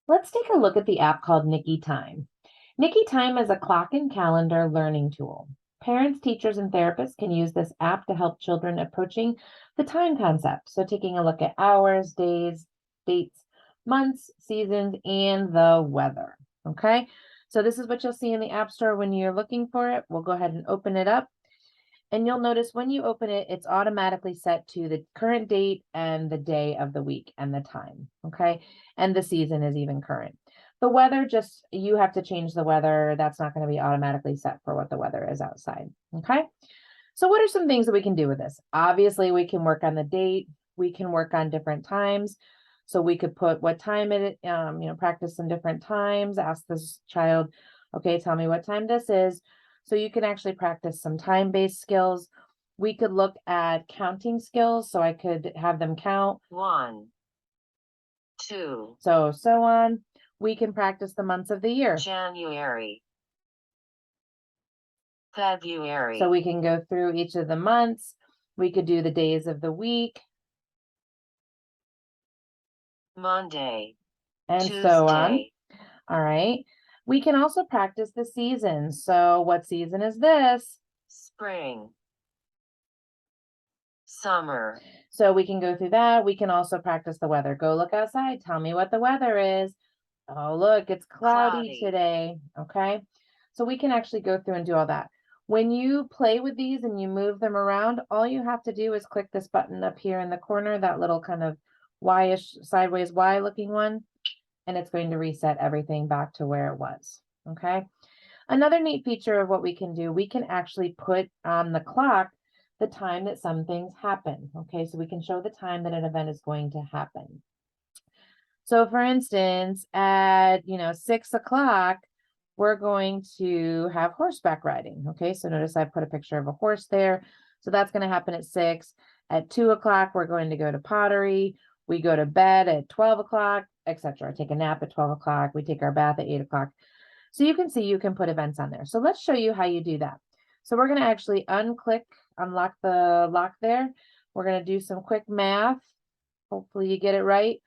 Let's take a look at the app called Niki Time. Niki Time is a clock and calendar learning tool. Parents, teachers, and therapists can use this app to help children approaching the time concept. So, taking a look at hours, days, dates, months, seasons, and the weather. Okay, so this is what you'll see in the App Store when you're looking for it. We'll go ahead and open it up. And you'll notice when you open it, it's automatically set to the current date and the day of the week and the time. Okay. And the season is even current. The weather, just you have to change the weather. That's not going to be automatically set for what the weather is outside. Okay. So, what are some things that we can do with this? Obviously, we can work on the date, we can work on different times. So, we could put what time it, practice some different times, ask this child, okay, tell me what time this is. So you can actually practice some time-based skills. We could look at counting skills. So I could have them count 1, 2, so on. We can practice the months of the year. January, February. So we can go through each of the months. We could do the days of the week. Monday, And Tuesday. so on. All right. We can also practice the seasons. So what season is this? Spring, summer. So we can go through that. We can also practice the weather. Go look outside. Tell me what the weather is. Oh, look, it's cloudy today. Okay. So we can actually go through and do all that. When you play with these and you move them around, all you have to do is click this button up here in the corner, that little kind of Y-ish, sideways Y looking one, and it's going to reset everything back to where it was. Okay. Another neat feature of what we can do, we can actually put on the clock the time that some things happen. Okay. So we can show the time that an event is going to happen. So for instance, at 6 o'clock, we're going to have horseback riding. Okay, so notice I put a picture of a horse there. So that's going to happen at 6. At 2 o'clock, we're going to go to pottery. We go to bed at 12 o'clock, etc. Take a nap at 12 o'clock. We take our bath at 8 o'clock. So you can see you can put events on there. So let's show you how you do that. So we're going to actually unlock the lock there. We're going to do some quick math. Hopefully you get it right.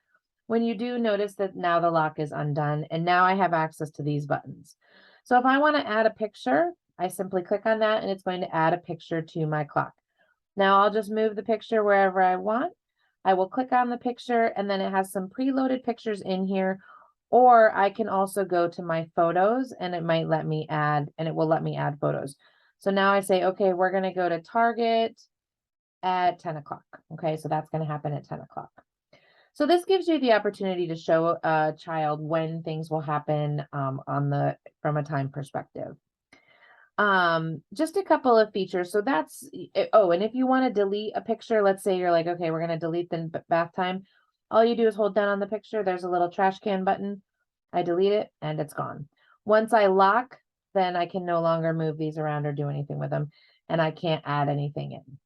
When you do, notice that now the lock is undone and now I have access to these buttons. So if I want to add a picture, I simply click on that and it's going to add a picture to my clock. Now I'll just move the picture wherever I want. I will click on the picture and then it has some preloaded pictures in here, or I can also go to my photos and it might let me add, and it will let me add photos. So now I say, okay, we're going to go to Target at 10 o'clock. Okay, so that's going to happen at 10 o'clock. So this gives you the opportunity to show a child when things will happen from a time perspective. Just a couple of features. So that's, oh, and if you want to delete a picture, let's say you're like, okay, we're going to delete the bath time. All you do is hold down on the picture. There's a little trash can button. I delete it and it's gone. Once I lock, then I can no longer move these around or do anything with them, and I can't add anything in.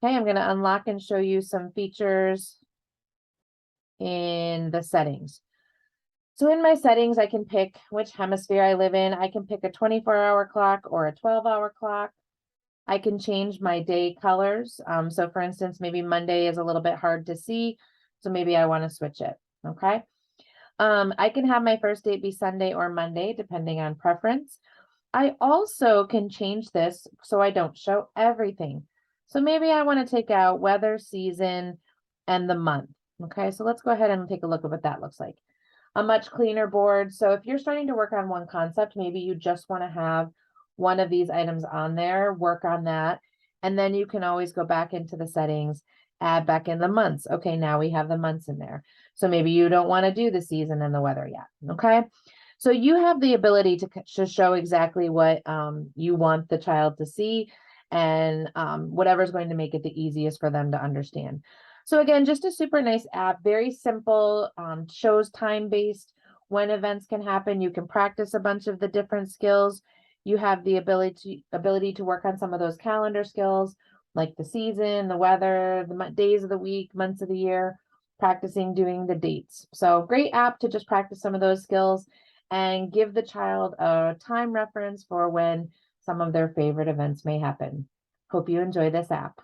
Okay, I'm going to unlock and show you some features in the settings. So in my settings, I can pick which hemisphere I live in. I can pick a 24-hour clock or a 12-hour clock. I can change my day colors. So for instance, maybe Monday is a little bit hard to see, so maybe I want to switch it. Okay. I can have my first date be Sunday or Monday, depending on preference. I also can change this so I don't show everything. So maybe I want to take out weather, season, and the month. Okay, so let's go ahead and take a look at what that looks like. A much cleaner board. So if you're starting to work on one concept, maybe you just want to have one of these items on there, work on that. And then you can always go back into the settings, add back in the months. Okay, now we have the months in there. So maybe you don't want to do the season and the weather yet. Okay. So you have the ability to show exactly what you want the child to see, and whatever's going to make it the easiest for them to understand. So again, just a super nice app, very simple, shows time-based when events can happen. You can practice a bunch of the different skills. You have the ability to work on some of those calendar skills, like the season, the weather, the days of the week, months of the year, practicing doing the dates. So great app to just practice some of those skills and give the child a time reference for when some of their favorite events may happen. Hope you enjoy this app.